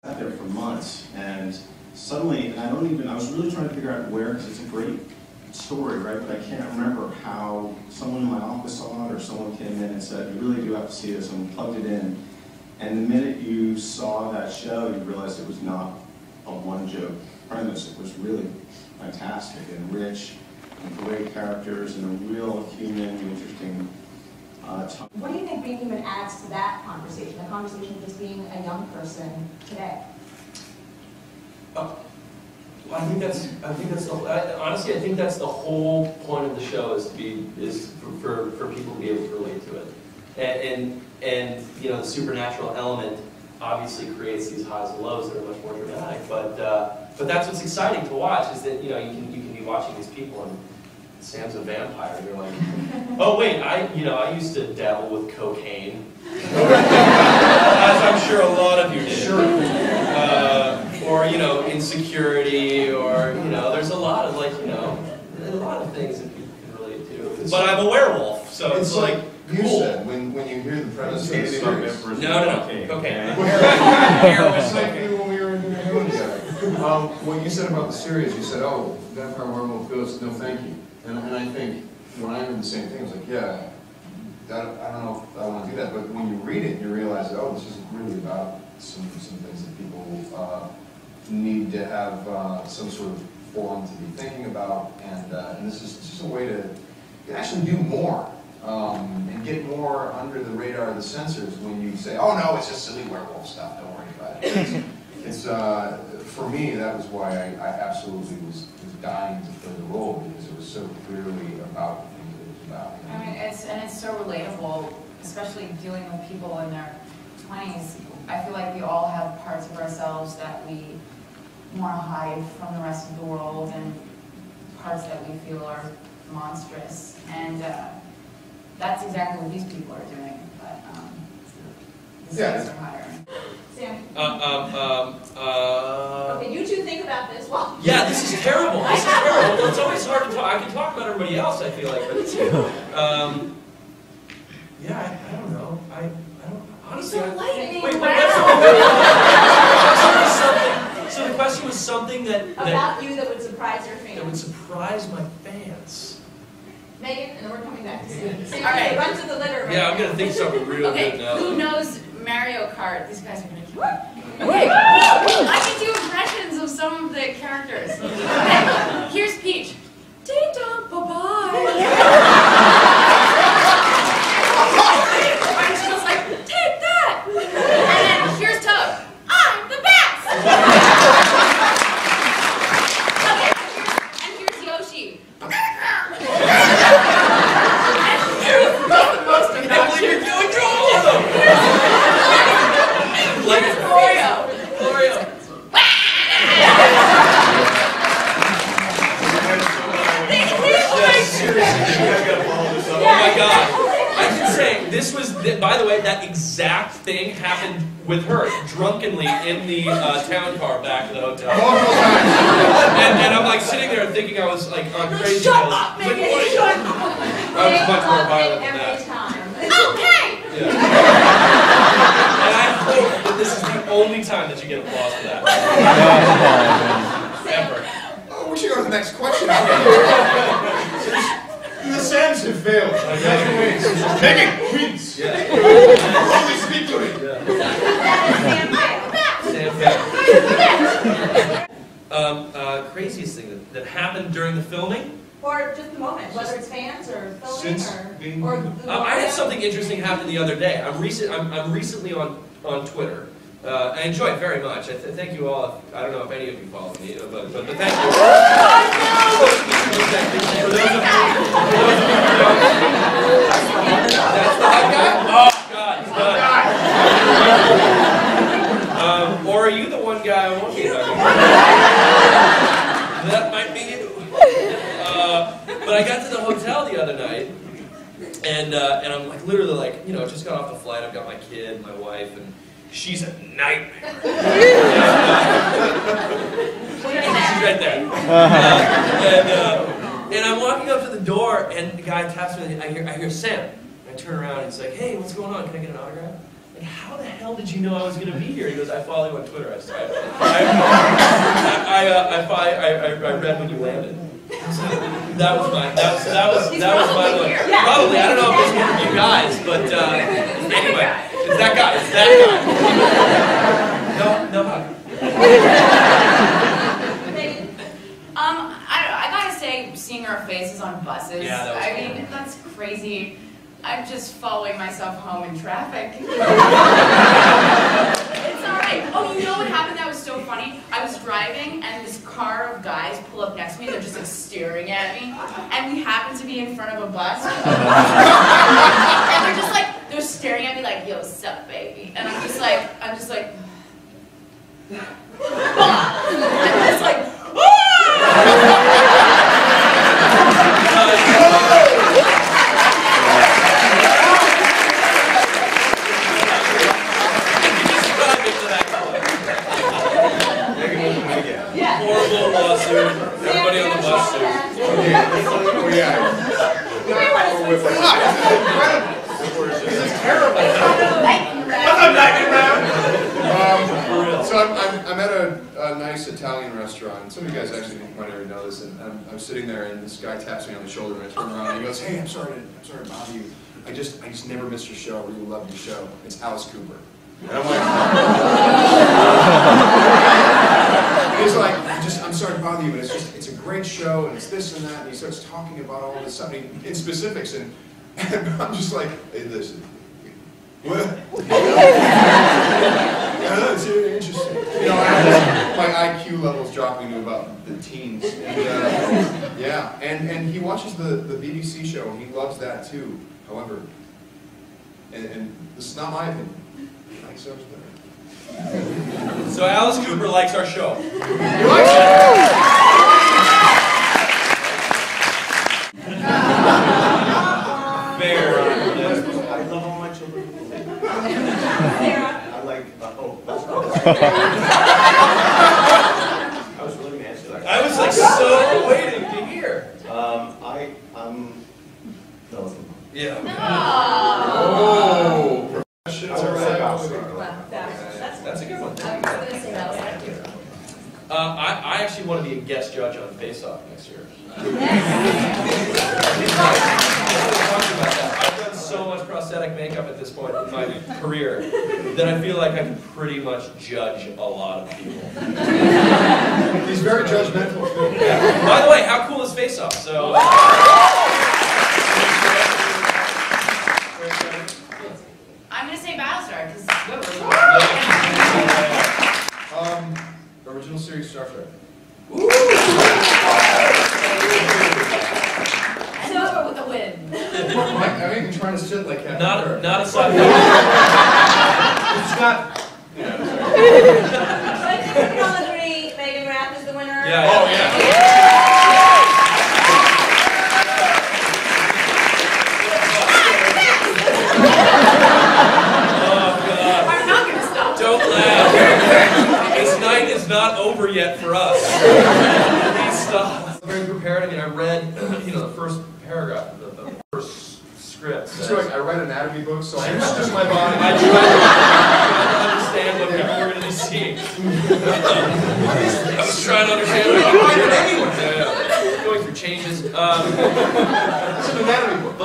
sat there for months, and suddenly, and I was really trying to figure out where, because it's a great story, right? But I can't remember how someone in my office saw it, or someone came in and said, "You really do have to see this," and we plugged it in. And the minute you saw that show, you realized it was not a one-joke premise. It was really fantastic and rich, and great characters, and a real human, interesting time. What do you think Being Human adds to that conversation, the conversation of just being a young person today? I think that's honestly, I think that's the whole point of the show, is for people to be able to relate to it, and you know, the supernatural element obviously creates these highs and lows that are much more dramatic. But that's what's exciting to watch, is that you know, you can be watching these people and Sam's a vampire, and you're like, oh wait, I used to dabble with cocaine, as I'm sure a lot of you did. Sure. Or you know, insecurity, or you know, there's a lot of a lot of things that people can relate to. But I'm a werewolf, so it's like you cool. said when you hear the premise of the series. No, okay. It's like when we were in the room together. When you said about the series, you said, "Oh, vampire, werewolf, ghost, no, thank you." And I think when I heard the same thing, I was like, yeah, I don't know if I want to do that. But when you read it, you realize that, oh, this isn't really about some things that people need to have some sort of forum to be thinking about, and this is just a way to actually do more and get more under the radar of the censors when you say, oh no, it's just silly werewolf stuff, don't worry about it. It's for me, that was why I absolutely was dying to play the role, because it was so clearly about the thing that it was about. I mean, it's so relatable, especially dealing with people in their 20s. I feel like we all have parts of ourselves that we want to hide from the rest of the world, and parts that we feel are monstrous. And that's exactly what these people are doing. But the stakes are higher. Sam? Okay, you two think about this while... Yeah, this is terrible. This is terrible. It's always hard to talk. I can talk about everybody else, I feel like, but it's, yeah, I don't know. I don't, honestly, so the question was something that about you that would surprise your fans. That would surprise my fans. Megan, and we're coming back to Sam. Sam, all right. Run to the litter. Right yeah, I'm going to think something real good now. Who knows Mario Kart? These guys are going to kill me. I can do impressions of some of the characters. Okay, here's Peach. Ding dong, bye-bye. And she was like, take that. And then here's Toad. I'm the best. Okay, and here's Yoshi. And here's the most obnoxious. You're doing all of them. Here's Oreo. Oh my God! I can say this was, by the way, that exact thing happened with her drunkenly in the town car back to the hotel. And I'm like sitting there thinking I was like on crazy. Shut up, Megan! Like, Shut up! I was much more violent than that. Every time. Yeah. And I hope that this is the only time that you get applause for that. Ever. Oh, we should go to the next question. The Sams have failed. Megan wins. Yeah. Always speak to it. Sam. Craziest thing that happened during the filming? Or just the moment, whether it's fans or filming or I had something interesting happen the other day. I'm recently on Twitter. I enjoy it very much. Thank you all. I don't know if any of you follow me, but thank you. For those of you, that's the hot guy? Oh God, he's done. Or are you the one guy I won't be talking about? That might be you. But I got to the hotel the other night, and I'm like literally like, you know, just got off the flight. I've got my kid, my wife, and she's a nightmare. She's right there. And I'm walking up to the door, and the guy taps me. I hear Sam. And I turn around, and he's like, "Hey, what's going on? Can I get an autograph?" like, how the hell did you know I was going to be here? He goes, I follow you on Twitter. I read when you landed. That was my look. Probably, I don't know if it's one of you guys, but anyway, it's that guy. It's that guy. No hug. I gotta say, seeing our faces on buses, Yeah, that was I cool. mean, that's crazy. I'm just following myself home in traffic. It's alright. Oh, you know what happened that was so funny? I was driving and this car of guys pull up next to me, they're just like staring at me, and we happen to be in front of a bus. And they're just like, they're staring at me like, yo, what's up, baby? And I'm just like, I'm just like, Horrible lawsuit. Everybody on the bus suit. This is terrible. So I'm at a nice Italian restaurant. Some of you guys actually might already know this. And I'm sitting there, and this guy taps me on the shoulder, and I turn around, and he goes, "Hey, I'm sorry to bother you. I just never missed your show. I really love your show. It's Alice Cooper." And I'm like, and he's like, I'm sorry to bother you, but it's a great show, and it's this and that, and he starts talking about all this stuff in specifics, and I'm just like, hey, listen, what? Yeah, it's interesting. You know, my IQ level's dropping to about the teens, and yeah, and he watches the BBC show, and he loves that too. However, and this is not my opinion. So Alice Cooper likes our show. He likes it. Very. I love all my children. I like, I was really going to answer that. I was like so waiting to hear. No. Yeah. Oh, That's all right. That's a good one. I was going to say that was that too. I actually want to be a guest judge on Face Off next year. I've done so much prosthetic makeup at this point in my career that I feel like I can pretty much judge a lot of people. he's very judgmental. Yeah. By the way, how cool is Face Off? So. I'm gonna say Battlestar, because Original series Star Trek. and over with the win. I'm even trying to sit like that. Not a sci-fi. It's not. So I think we can all agree Megan Rath is the winner. Yeah. Oh yeah. I'm not gonna stop. Don't laugh. This night is not over yet for us. Please stop. I'm very prepared. I mean, I read, the first paragraph of the first script. It's like I read anatomy books, so I understood my body. I tried to understand what people were going to be seeing. I was trying to understand what people were going to be going through changes. It's an anatomy book.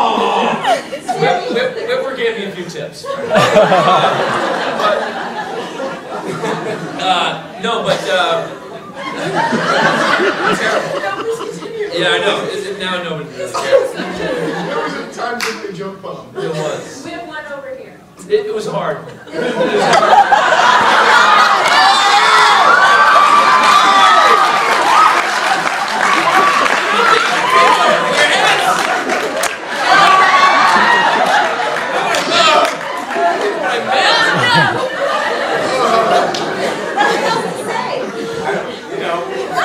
But, Whipper gave me a few tips. Yeah, I know. Now nobody really cares. There was a time when they joke bomb. It was. We have one over here. It was hard.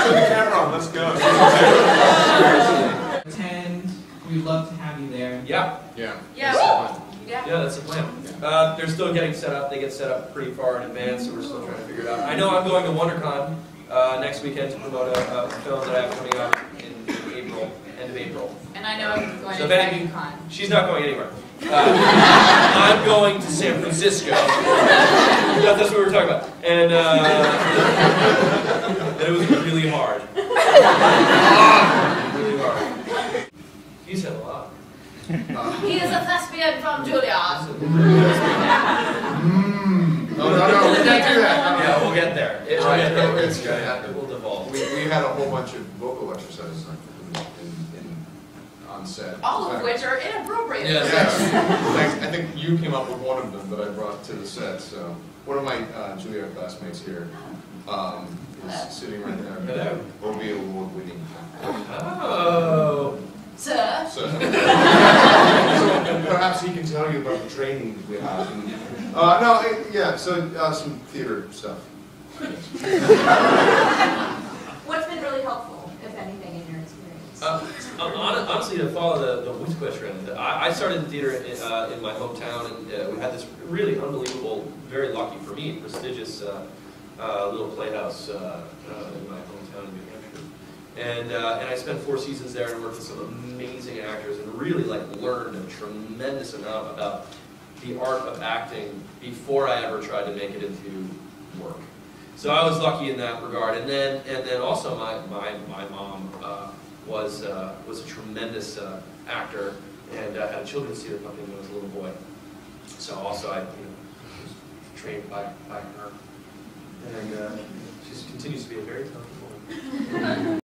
Turn the camera on, let's go. Pretend, we'd love the plan. They're still getting set up. They get set up pretty far in advance, so we're still trying to figure it out. I know I'm going to WonderCon next weekend to promote a film that I have coming out in April, end of April. And I know I'm going So to if any- DragonCon. She's not going anywhere. I'm going to San Francisco. That's what we were talking about. And it was really hard. Really hard. He said a lot. He is a thespian from Juilliard. No, we can't do that. Yeah, we'll get there. It, Right, we'll get it's there. gonna happen. It will devolve. We had a whole bunch of vocal exercises on set. All of which are inappropriate. Yeah. Yes. I think you came up with one of them that I brought to the set. So one of my Juilliard classmates here is sitting right there. Hello. Obie award-winning. Oh. Sir. So perhaps he can tell you about the training that we have. Yeah. So some theater stuff. What's been really helpful, if anything, in your experience? Honestly, to follow the Witchquest trend, I started in theater in my hometown, and we had this really unbelievable, very lucky for me, prestigious little playhouse in my hometown in New Hampshire. And I spent 4 seasons there and worked with some amazing actors and really learned a tremendous amount about the art of acting before I ever tried to make it into work. So I was lucky in that regard. And then also my mom was a tremendous actor and had a children's theater company when I was a little boy. So also I was trained by her. And she continues to be a very talented woman.